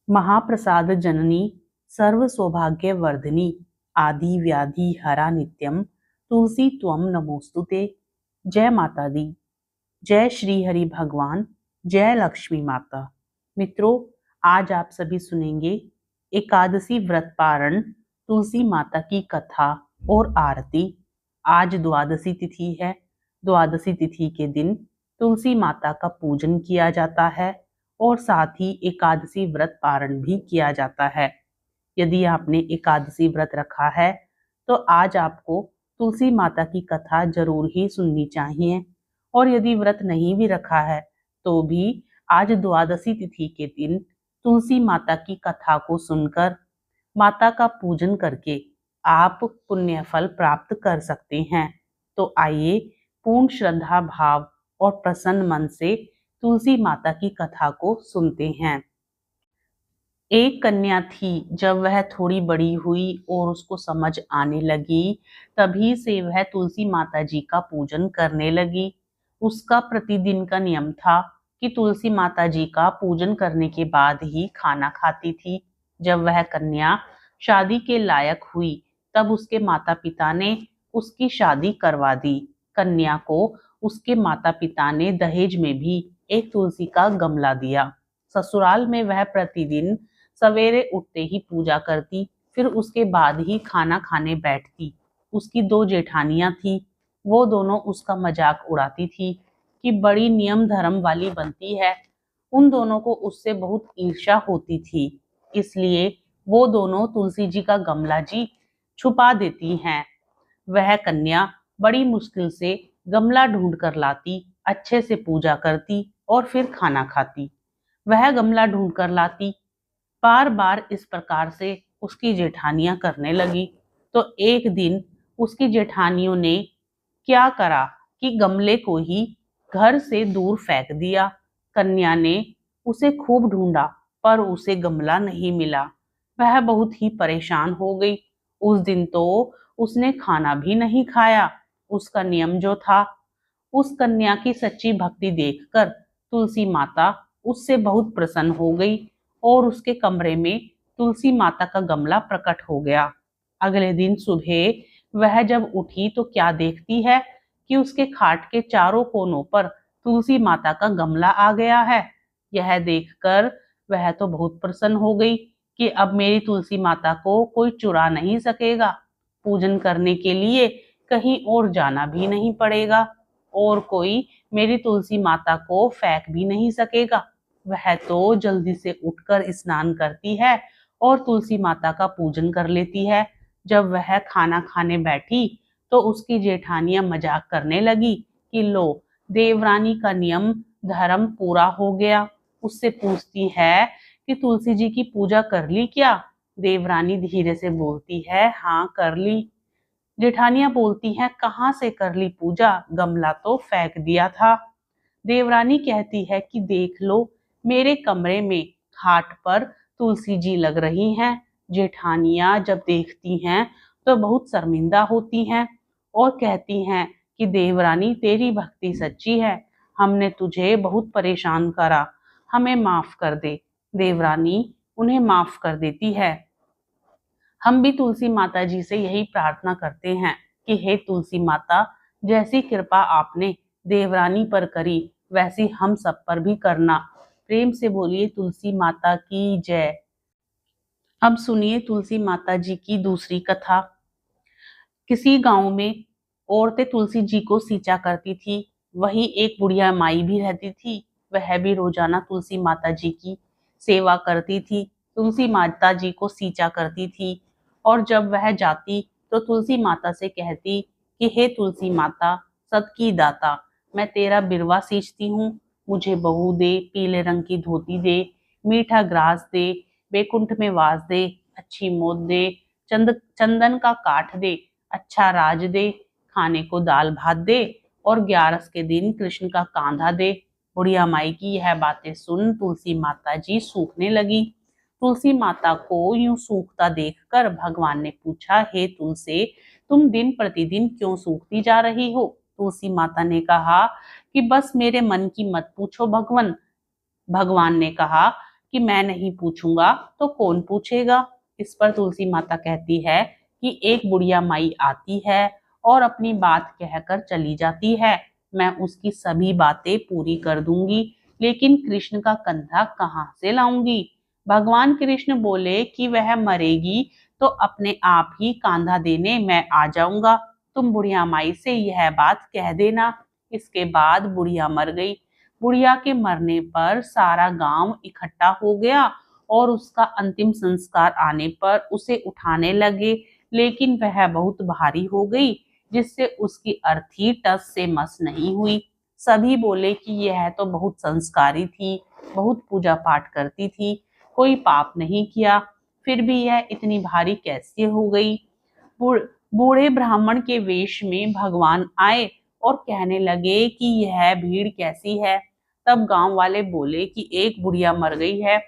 महाप्रसाद जननी सर्व सौभाग्य वर्धिनी आदि व्याधि हरा नित्यम तुलसी त्वम नमोस्तुते। जय माता दी। जय श्री हरि भगवान। जय लक्ष्मी माता। मित्रों, आज आप सभी सुनेंगे एकादशी व्रत पारण, तुलसी माता की कथा और आरती। आज द्वादशी तिथि है। द्वादशी तिथि के दिन तुलसी माता का पूजन किया जाता है और साथ ही एकादशी व्रत पारण भी किया जाता है। यदि आपने एकादशी व्रत रखा है तो आज आपको तुलसी माता की कथा जरूर ही सुननी चाहिए, और यदि व्रत नहीं भी रखा है तो भी आज द्वादशी तिथि के दिन तुलसी माता की कथा को सुनकर, माता का पूजन करके आप पुण्य फल प्राप्त कर सकते हैं। तो आइए पूर्ण श्रद्धा भाव और प्रसन्न मन से तुलसी माता की कथा को सुनते हैं। एक कन्या थी। जब वह थोड़ी बड़ी हुई और उसको समझ आने लगी, तभी से वह तुलसी माता जी का पूजन करने लगी। उसका प्रतिदिन का नियम था कि तुलसी माता जी का पूजन करने के बाद ही खाना खाती थी। जब वह कन्या शादी के लायक हुई, तब उसके माता पिता ने उसकी शादी करवा दी। कन्या को उसके माता पिता ने दहेज में भी एक तुलसी का गमला दिया। ससुराल में वह प्रतिदिन सवेरे उठते ही पूजा करती, फिर उसके बाद ही खाना खाने बैठती। उसकी दो जेठानियां थी। वो दोनों उसका मजाक उड़ाती थी कि बड़ी नियम धर्म वाली बनती है। उन दोनों को उससे बहुत ईर्ष्या होती थी, इसलिए वो दोनों तुलसी जी का गमला जी छुपा देती हैं। वह कन्या बड़ी मुश्किल से गमला ढूंढ कर लाती, अच्छे से पूजा करती और फिर खाना खाती। वह गमला ढूंढ कर लाती। बार बार इस प्रकार से उसकी जेठानियां करने लगी। तो एक दिन उसकी जेठानियों ने क्या करा कि गमले को ही घर से दूर फेंक दिया। कन्या ने उसे खूब ढूंढा, पर उसे गमला नहीं मिला। वह बहुत ही परेशान हो गई। उस दिन तो उसने खाना भी नहीं खाया। उसका नियम जो था। उस कन्या की सच्ची भक्ति देखकर तुलसी माता उससे बहुत प्रसन्न हो गई और उसके कमरे में तुलसी माता का गमला प्रकट हो गया। अगले दिन सुबह वह जब उठी तो क्या देखती है कि उसके खाट के चारों कोनों पर तुलसी माता का गमला आ गया है। यह देखकर वह तो बहुत प्रसन्न हो गई कि अब मेरी तुलसी माता को कोई चुरा नहीं सकेगा। पूजन करने के लिए कहीं और जाना भी नहीं पड़ेगा और कोई मेरी तुलसी माता को फेंक भी नहीं सकेगा। वह तो जल्दी से उठकर स्नान करती है और तुलसी माता का पूजन कर लेती है। जब वह खाना खाने बैठी तो उसकी जेठानियां मजाक करने लगी कि लो, देवरानी का नियम धर्म पूरा हो गया। उससे पूछती है कि तुलसी जी की पूजा कर ली क्या? देवरानी धीरे से बोलती है, हाँ कर ली। जेठानियां बोलती हैं, कहाँ से कर ली पूजा? गमला तो फेंक दिया था। देवरानी कहती है कि देख लो, मेरे कमरे में खाट पर तुलसी जी लग रही हैं। जेठानियां जब देखती हैं तो बहुत शर्मिंदा होती हैं और कहती हैं कि देवरानी तेरी भक्ति सच्ची है, हमने तुझे बहुत परेशान करा, हमें माफ कर दे। देवरानी उन्हें माफ कर देती है। हम भी तुलसी माता जी से यही प्रार्थना करते हैं कि हे तुलसी माता, जैसी कृपा आपने देवरानी पर करी वैसी हम सब पर भी करना। प्रेम से बोलिए तुलसी माता की जय। अब सुनिए तुलसी माता जी की दूसरी कथा। किसी गांव में औरतें तुलसी जी को सींचा करती थी। वहीं एक बुढ़िया माई भी रहती थी। वह भी रोजाना तुलसी माता जी की सेवा करती थी, तुलसी माता जी को सींचा करती थी। और जब वह जाती तो तुलसी माता से कहती कि हे तुलसी माता, सत की दाता, मैं तेरा बिरवा सींचती हूँ, मुझे बहू दे, पीले रंग की धोती दे, मीठा ग्रास दे, बैकुंठ में वास दे, अच्छी मौत दे, चंदन का काठ दे, अच्छा राज दे, खाने को दाल भात दे और 11 के दिन कृष्ण का कांधा दे। बुढ़िया माई की यह बातें सुन तुलसी माता जी सूखने लगी। तुलसी माता को यूं सूखता देखकर भगवान ने पूछा, हे तुलसी, तुम दिन प्रतिदिन क्यों सूखती जा रही हो? तुलसी माता ने कहा कि बस मेरे मन की मत पूछो भगवान। भगवान ने कहा कि मैं नहीं पूछूंगा तो कौन पूछेगा। इस पर तुलसी माता कहती है कि एक बुढ़िया माई आती है और अपनी बात कहकर चली जाती है, मैं उसकी सभी बातें पूरी कर दूंगी, लेकिन कृष्ण का कंधा कहाँ से लाऊंगी। भगवान कृष्ण बोले कि वह मरेगी तो अपने आप ही कांधा देने मैं आ जाऊंगा, तुम बुढ़िया माई से यह बात कह देना। इसके बाद बुढ़िया मर गई। बुढ़िया के मरने पर सारा गांव इकट्ठा हो गया और उसका अंतिम संस्कार आने पर उसे उठाने लगे, लेकिन वह बहुत भारी हो गई, जिससे उसकी अर्थी टस से मस नहीं हुई। सभी बोले कि यह तो बहुत संस्कारी थी, बहुत पूजा पाठ करती थी, कोई पाप नहीं किया, फिर भी यह इतनी भारी कैसे हो गई। बूढ़े ब्राह्मण के वेश में भगवान आए और कहने लगे कि यह भीड़ कैसी है। तब गांव वाले बोले कि एक बुढ़िया मर गई है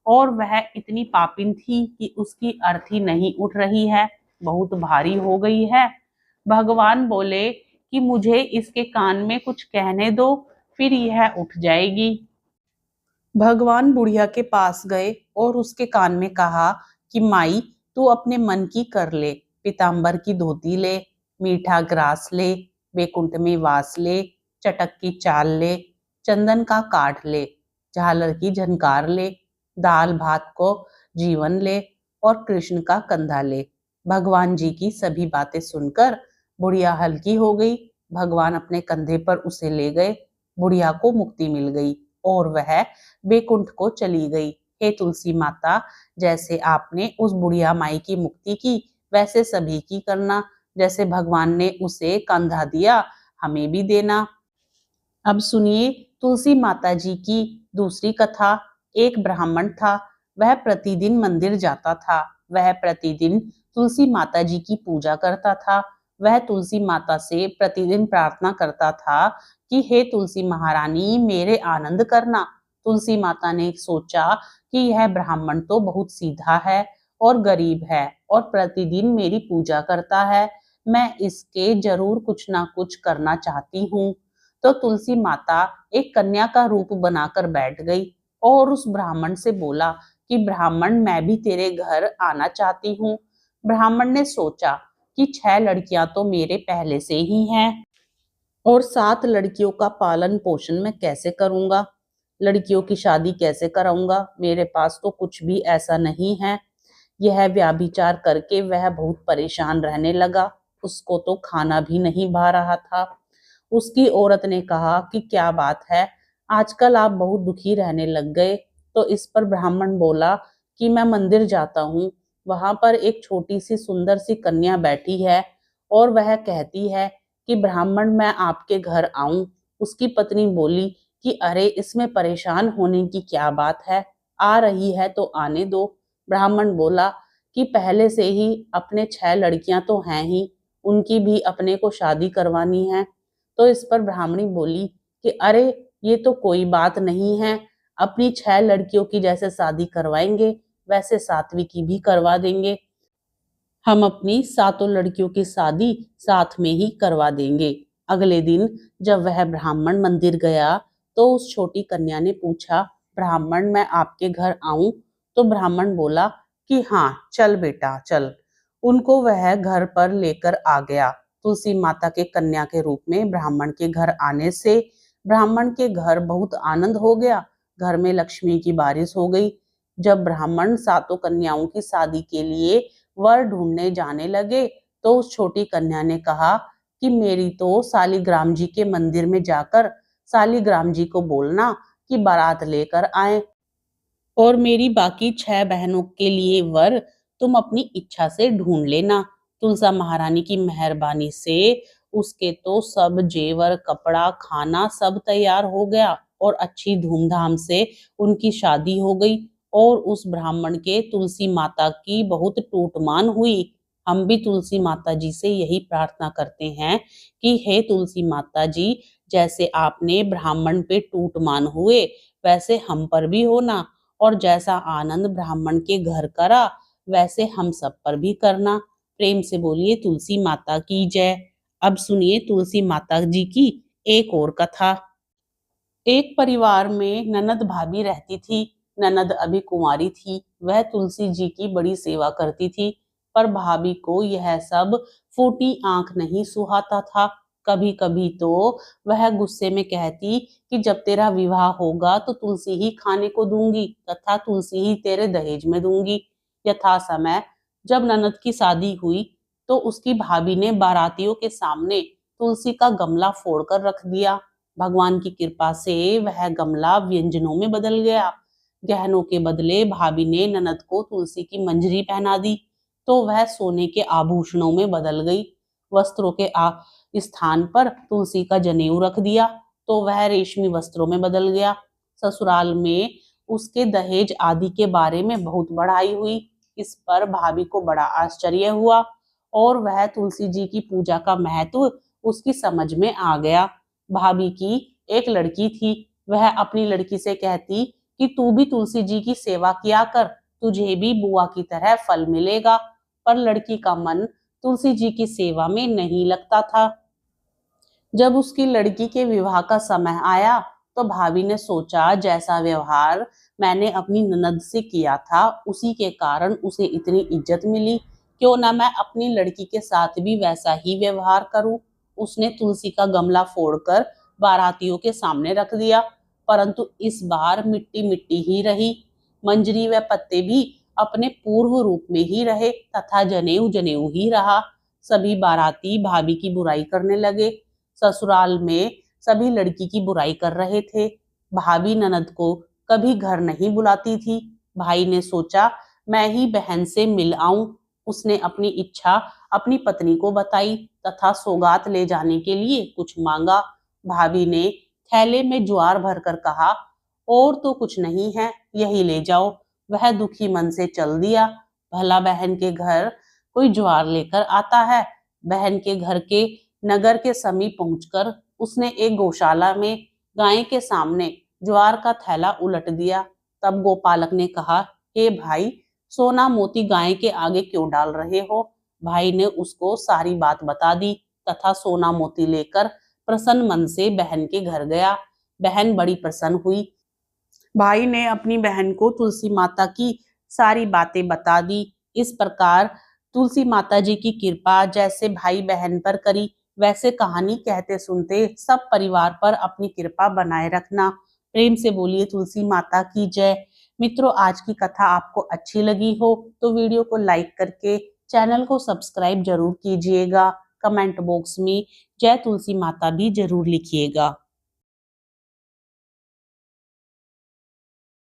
और वह इतनी पापिन थी कि उसकी अर्थी नहीं उठ रही है, बहुत भारी हो गई है। भगवान बोले कि मुझे इसके कान में कुछ कहने दो, फिर यह उठ जाएगी। भगवान बुढ़िया के पास गए और उसके कान में कहा कि माई, तू अपने मन की कर ले, पीताम्बर की धोती ले, मीठा ग्रास ले, बैकुंठ में वास ले, चटक की चाल ले, चंदन का काठ ले, झालर की झनकार ले, दाल भात को जीवन ले और कृष्ण का कंधा ले। भगवान जी की सभी बातें सुनकर बुढ़िया हल्की हो गई। भगवान अपने कंधे पर उसे ले गए। बुढ़िया को मुक्ति मिल गई और वह बैकुंठ को चली गई। हे तुलसी माता, जैसे आपने उस बुढ़िया माई की मुक्ति की, वैसे सभी की करना। जैसे भगवान ने उसे कंधा दिया, हमें भी देना। अब सुनिए तुलसी माता जी की दूसरी कथा। एक ब्राह्मण था, वह प्रतिदिन मंदिर जाता था। वह प्रतिदिन तुलसी माता जी की पूजा करता था। वह तुलसी माता से प्रतिदिन प्रार्थना करता था कि हे तुलसी महारानी, मेरे आनंद करना। तुलसी माता ने सोचा कि यह ब्राह्मण तो बहुत सीधा है और गरीब है और प्रतिदिन मेरी पूजा करता है, मैं इसके जरूर कुछ ना कुछ करना चाहती हूँ। तो तुलसी माता एक कन्या का रूप बनाकर बैठ गई और उस ब्राह्मण से बोला कि ब्राह्मण, मैं भी तेरे घर आना चाहती हूँ। ब्राह्मण ने सोचा कि 6 लड़कियां तो मेरे पहले से ही हैं और 7 लड़कियों का पालन पोषण मैं कैसे करूंगा, लड़कियों की शादी कैसे कराऊंगा, मेरे पास तो कुछ भी ऐसा नहीं है। यह व्याभिचार करके वह बहुत परेशान रहने लगा, उसको तो खाना भी नहीं भा रहा था। उसकी औरत ने कहा कि क्या बात है, आजकल आप बहुत दुखी रहने लग गए। तो इस पर ब्राह्मण बोला कि मैं मंदिर जाता हूँ, वहां पर एक छोटी सी सुंदर सी कन्या बैठी है और वह कहती है कि ब्राह्मण, मैं आपके घर आऊं। उसकी पत्नी बोली कि अरे, इसमें परेशान होने की क्या बात है, आ रही है तो आने दो। ब्राह्मण बोला कि पहले से ही अपने 6 लड़कियां तो हैं ही, उनकी भी अपने को शादी करवानी है। तो इस पर ब्राह्मणी बोली कि अरे, ये तो कोई बात नहीं है, अपनी 6 लड़कियों की जैसे शादी करवाएंगे वैसे 7वीं की भी करवा देंगे, हम अपनी 7 लड़कियों की शादी साथ में ही करवा देंगे। अगले दिन जब वह ब्राह्मण मंदिर गया तो उस छोटी कन्या ने पूछा, ब्राह्मण, मैं आपके घर आऊं? तो ब्राह्मण बोला कि हाँ, चल बेटा चल। उनको वह घर पर लेकर आ गया। तुलसी माता के कन्या के रूप में ब्राह्मण के घर आने से ब्राह्मण के घर बहुत आनंद हो गया। घर में लक्ष्मी की बारिश हो गई। जब ब्राह्मण 7 कन्याओं की शादी के लिए वर ढूंढने जाने लगे तो उस छोटी कन्या ने कहा कि मेरी तो सालिग्राम जी के मंदिर में जाकर सालिग्राम जी को बोलना कि बारात लेकर आए और मेरी बाकी 6 बहनों के लिए वर तुम अपनी इच्छा से ढूंढ लेना। तुलसा महारानी की मेहरबानी से उसके तो सब जेवर, कपड़ा, खाना सब तैयार हो गया और अच्छी धूमधाम से उनकी शादी हो गई और उस ब्राह्मण के तुलसी माता की बहुत टूटमान हुई। हम भी तुलसी माता जी से यही प्रार्थना करते हैं कि हे तुलसी माता जी, जैसे आपने ब्राह्मण पे टूटमान हुए वैसे हम पर भी होना और जैसा आनंद ब्राह्मण के घर करा वैसे हम सब पर भी करना। प्रेम से बोलिए तुलसी माता की जय। अब सुनिए तुलसी माता जी की एक और कथा। एक परिवार में ननद भाभी रहती थी। ननद अभी कुंवारी थी, वह तुलसी जी की बड़ी सेवा करती थी, पर भाभी को यह सब फूटी आंख नहीं सुहाता था। कभी कभी तो वह गुस्से में कहती कि जब तेरा विवाह होगा तो तुलसी ही खाने को दूंगी तथा तुलसी ही तेरे दहेज में दूंगी। यथा समय जब ननद की शादी हुई तो उसकी भाभी ने बारातियों के सामने तुलसी का गमला फोड़कर रख दिया। भगवान की कृपा से वह गमला व्यंजनों में बदल गया। गहनों के बदले भाभी ने ननद को तुलसी की मंजरी पहना दी तो वह सोने के आभूषणों में बदल गई। वस्त्रों के स्थान पर तुलसी का जनेऊ रख दिया तो वह रेशमी वस्त्रों में बदल गया। ससुराल में उसके दहेज आदि के बारे में बहुत बढ़ाई हुई। इस पर भाभी को बड़ा आश्चर्य हुआ और वह तुलसी जी की पूजा का महत्व उसकी समझ में आ गया। भाभी की एक लड़की थी, वह अपनी लड़की से कहती कि तू भी तुलसी जी की सेवा किया कर, तुझे भी बुआ की तरह फल मिलेगा। पर लड़की का मन तुलसी जी की सेवा में नहीं लगता था। जब उसकी लड़की के विवाह का समय आया तो भाभी ने सोचा जैसा व्यवहार मैंने अपनी ननद से किया था उसी के कारण उसे इतनी इज्जत मिली, क्यों ना मैं अपनी लड़की के साथ भी वैसा ही व्यवहार करूं। उसने तुलसी का गमला फोड़कर बारातियों के सामने रख दिया, परंतु इस बार मिट्टी मिट्टी ही रही। मंजरी व पत्ते भी अपने पूर्व रूप में ही रहे तथा जनेऊ जनेऊ ही रहा। सभी बाराती भाभी की बुराई करने लगे। ससुराल में सभी लड़की की बुराई कर रहे थे। भाभी ननद को कभी घर नहीं बुलाती थी। भाई ने सोचा मैं ही बहन से मिल आऊं। उसने अपनी इच्छा अपनी पत्नी को बताई तथा सौगात ले जाने के लिए कुछ मांगा। भाभी ने थैले में ज्वार भरकर कहा, और तो कुछ नहीं है, यही ले जाओ। वह दुखी मन से चल दिया। भला बहन के घर कोई ज्वार लेकर आता है। बहन के घर के नगर के समीप पहुंचकर उसने एक गौशाला में गाय के सामने ज्वार का थैला उलट दिया। तब गोपालक ने कहा, हे भाई, सोना मोती गाय के आगे क्यों डाल रहे हो? भाई ने उसको सारी बात बता दी तथा सोना मोती लेकर प्रसन्न मन से बहन के घर गया। बहन बड़ी प्रसन्न हुई। भाई ने अपनी बहन को तुलसी माता की सारी बातें बता दी। इस प्रकार तुलसी माता जी की कृपा जैसे भाई बहन पर करी, वैसे कहानी कहते सुनते सब परिवार पर अपनी कृपा बनाए रखना। प्रेम से बोलिए तुलसी माता की जय। मित्रों, आज की कथा आपको अच्छी लगी हो तो वीडियो को लाइक करके चैनल को सब्सक्राइब जरूर कीजिएगा। कमेंट बॉक्स में जय तुलसी माता भी जरूर लिखिएगा।